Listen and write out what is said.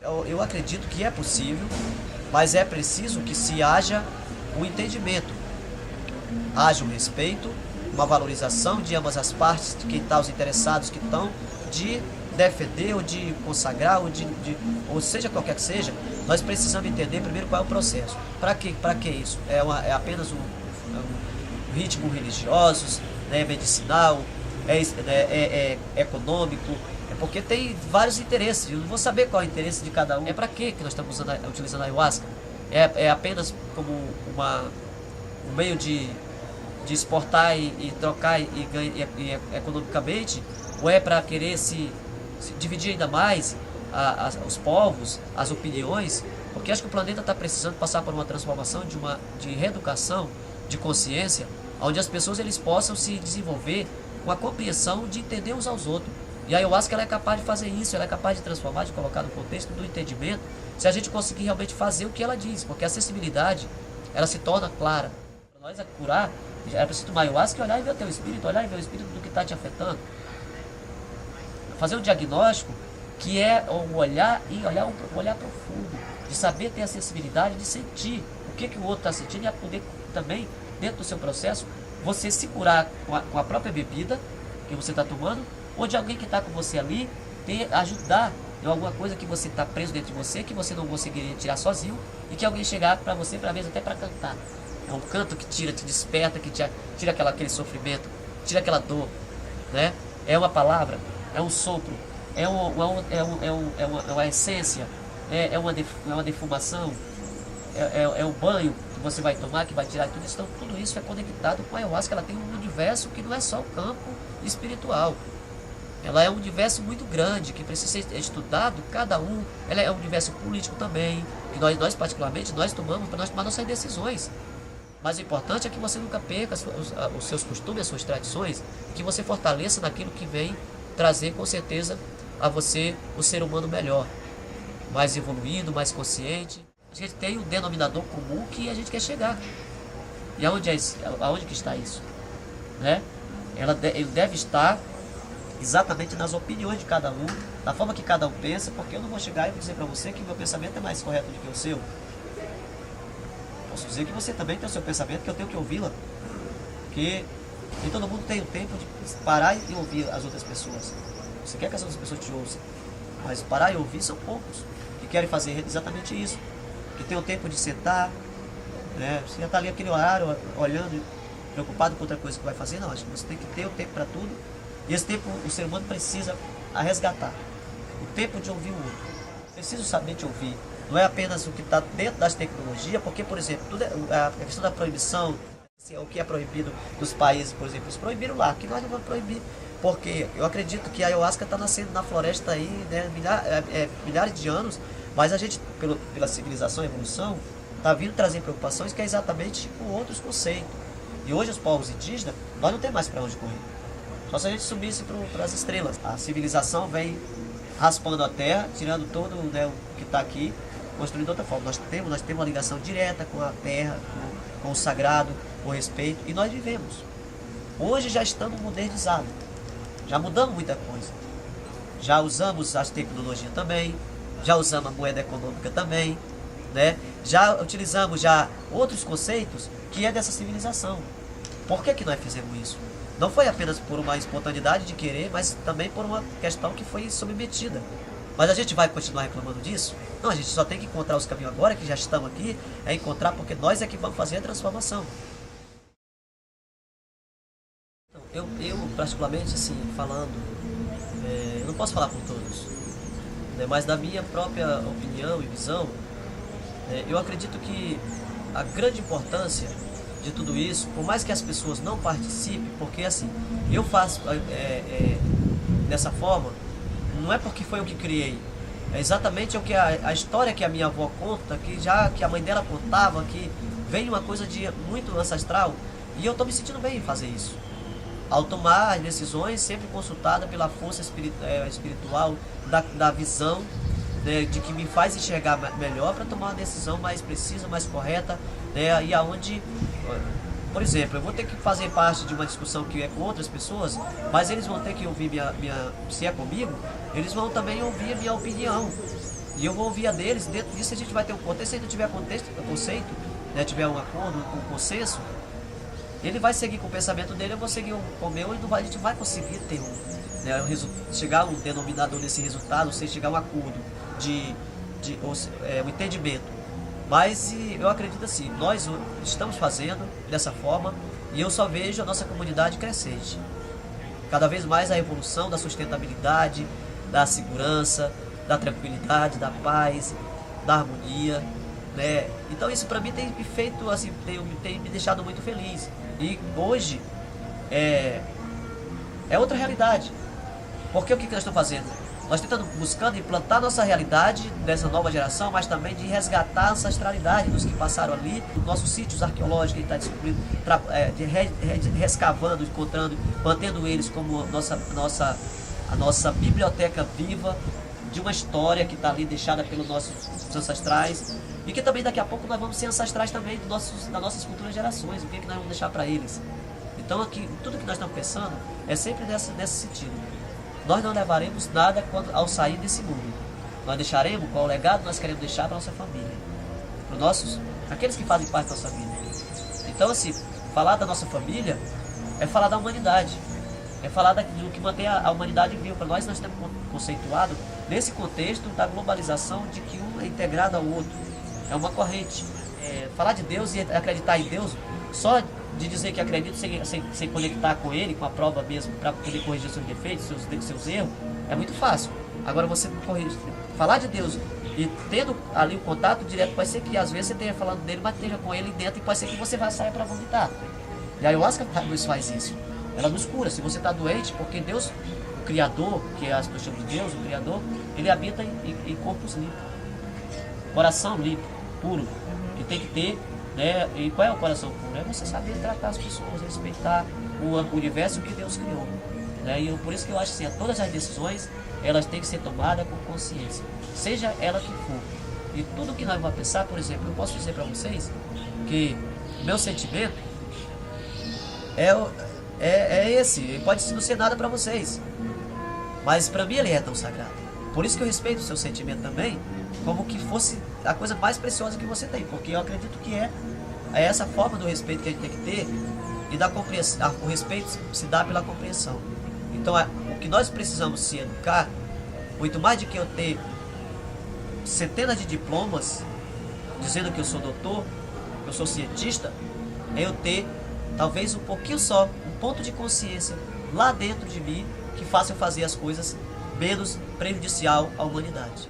Eu acredito que é possível, mas é preciso que se haja um entendimento, haja um respeito, uma valorização de ambas as partes, de quem está, os interessados que estão, de defender ou de consagrar, ou seja qualquer que seja, nós precisamos entender primeiro qual é o processo. Para que isso? É apenas um ritmo religioso, né, medicinal, é econômico, é porque tem vários interesses. Eu não vou saber qual é o interesse de cada um. É para que nós estamos utilizando a ayahuasca? É apenas como um meio de exportar e trocar e ganhar economicamente? Ou é para querer se dividir ainda mais os povos, as opiniões? Porque acho que o planeta está precisando passar por uma transformação de reeducação, de consciência, onde as pessoas eles possam se desenvolver com a compreensão de entender uns aos outros. E a ayahuasca ela é capaz de fazer isso, ela é capaz de transformar, de colocar no contexto do entendimento, se a gente conseguir realmente fazer o que ela diz, porque a sensibilidade ela se torna clara. Para nós curar, é preciso tomar ayahuasca e olhar e ver o teu espírito, olhar e ver o espírito do que está te afetando. Fazer um diagnóstico que é um olhar e um olhar profundo, de saber ter a sensibilidade de sentir o que o outro está sentindo e poder também, dentro do seu processo, você se curar com a própria bebida que você está tomando, ou de alguém que está com você ali, ajudar em alguma coisa que você está preso dentro de você, que você não conseguiria tirar sozinho, e que alguém chegar para você, para vez até para cantar. É um canto que te desperta, que tira aquele sofrimento, tira aquela dor, né? É uma palavra, é um sopro, é uma essência, é uma defumação, é o banho que você vai tomar, que vai tirar tudo isso. Então, tudo isso é conectado com a ayahuasca. Ela tem um universo que não é só o campo espiritual. Ela é um universo muito grande, que precisa ser estudado, cada um. Ela é um universo político também, que nós particularmente, nós tomamos para nós tomar nossas decisões. Mas o importante é que você nunca perca os seus costumes, as suas tradições, que você fortaleça naquilo que vem trazer, com certeza, a você o ser humano melhor, mais evoluído, mais consciente. A gente tem um denominador comum que a gente quer chegar. E aonde que está isso? Né? Ele deve estar exatamente nas opiniões de cada um, da forma que cada um pensa, porque eu não vou chegar e dizer para você que o meu pensamento é mais correto do que o seu. Posso dizer que você também tem o seu pensamento, que eu tenho que ouvi-la. Porque nem todo mundo tem o tempo de parar e ouvir as outras pessoas. Você quer que as outras pessoas te ouçam, mas parar e ouvir são poucos que querem fazer exatamente isso. Que tem o tempo de sentar, né? Você já está ali aquele horário, olhando, preocupado com outra coisa que vai fazer. Não, acho que você tem que ter o tempo para tudo. E esse tempo o ser humano precisa resgatar. O tempo de ouvir o outro. Preciso saber te ouvir. Não é apenas o que está dentro das tecnologias, porque, por exemplo, a questão da proibição, o que é proibido dos países, por exemplo, eles proibiram lá, que nós não vamos proibir. Porque eu acredito que a ayahuasca está nascendo na floresta aí, né, milhares de anos, mas a gente, pela civilização e evolução, está vindo trazer preocupações que é exatamente com outros conceitos. E hoje os povos indígenas, nós não temos mais para onde correr. Só se a gente subisse para as estrelas. A civilização vem raspando a terra, tirando todo, né, o que está aqui, construindo de outra forma. Nós temos uma ligação direta com a terra, com o sagrado, com o respeito, e nós vivemos. Hoje já estamos modernizados, já mudamos muita coisa. Já usamos as tecnologias também, já usamos a moeda econômica também, né? Já utilizamos outros conceitos que é dessa civilização. Por que nós fizemos isso? Não foi apenas por uma espontaneidade de querer, mas também por uma questão que foi submetida. Mas a gente vai continuar reclamando disso? Não, a gente só tem que encontrar os caminhos agora, que já estamos aqui, é encontrar, porque nós é que vamos fazer a transformação. Eu particularmente, assim, falando, eu não posso falar por todos, né, mas da minha própria opinião e visão, eu acredito que a grande importância de tudo isso, por mais que as pessoas não participem, porque assim, eu faço dessa forma, não é porque foi eu que criei, é exatamente o que a história que a minha avó conta, que a mãe dela contava, que vem uma coisa de muito ancestral, e eu estou me sentindo bem em fazer isso. Ao tomar as decisões, sempre consultada pela força espiritual, da visão, né, de que me faz enxergar melhor para tomar uma decisão mais precisa, mais correta, né, e aonde, por exemplo, eu vou ter que fazer parte de uma discussão que é com outras pessoas, mas eles vão ter que ouvir se é comigo, eles vão também ouvir a minha opinião. E eu vou ouvir a deles, dentro disso a gente vai ter um contexto. Se não tiver conceito, né, tiver um acordo, um consenso, ele vai seguir com o pensamento dele, eu vou seguir com o meu, e a gente vai conseguir ter chegar a um denominador nesse resultado, ou seja, chegar a um acordo, um entendimento. Mas eu acredito assim, nós estamos fazendo dessa forma, e eu só vejo a nossa comunidade crescente. Cada vez mais a evolução da sustentabilidade, da segurança, da tranquilidade, da paz, da harmonia, né? Então isso para mim tem me feito assim, tem me deixado muito feliz. E hoje é outra realidade. Porque o que nós estamos fazendo? Nós estamos buscando implantar nossa realidade dessa nova geração, mas também de resgatar a ancestralidade dos que passaram ali, dos nossos sítios arqueológicos que está descobrindo, rescavando, encontrando, mantendo eles como a nossa biblioteca viva de uma história que está ali deixada pelos nossos ancestrais, e que também daqui a pouco nós vamos ser ancestrais também das nossas futuras gerações, o que nós vamos deixar para eles. Então aqui, tudo que nós estamos pensando é sempre nesse sentido. Nós não levaremos nada ao sair desse mundo. Nós deixaremos qual o legado nós queremos deixar para a nossa família, para aqueles que fazem parte da nossa vida. Então assim, falar da nossa família é falar da humanidade, é falar daquilo que mantém a humanidade viva. Para nós estamos conceituado nesse contexto da globalização, de que um é integrado ao outro, é uma corrente. Falar de Deus e acreditar em Deus, só de dizer que acredito sem conectar com Ele, com a prova mesmo, para poder corrigir seus defeitos, seus erros, é muito fácil. Agora você falar de Deus e tendo ali o contato direto, pode ser que às vezes você esteja falando dele, mas esteja com ele dentro, e pode ser que você vai sair para vomitar. E a ayahuasca nos faz isso. Ela nos cura. Se você está doente, porque Deus, o Criador, que nós chamamos de Deus, o Criador, ele habita em corpos limpos, coração limpo, puro, que tem que ter, né? E qual é o coração puro? É você saber tratar as pessoas, respeitar o universo que Deus criou, né? E por isso que eu acho assim, todas as decisões, elas têm que ser tomadas com consciência, seja ela que for. E tudo que nós vamos pensar, por exemplo, eu posso dizer para vocês que meu sentimento é esse. Ele pode não ser nada para vocês, mas para mim ele é tão sagrado. Por isso que eu respeito o seu sentimento também, como que fosse a coisa mais preciosa que você tem, porque eu acredito que é essa forma do respeito que a gente tem que ter, e da compreensão. O respeito se dá pela compreensão. Então o que nós precisamos se educar, muito mais do que eu ter centenas de diplomas dizendo que eu sou doutor, que eu sou cientista, é eu ter talvez um pouquinho só, um ponto de consciência lá dentro de mim, que faça eu fazer as coisas menos prejudicial à humanidade.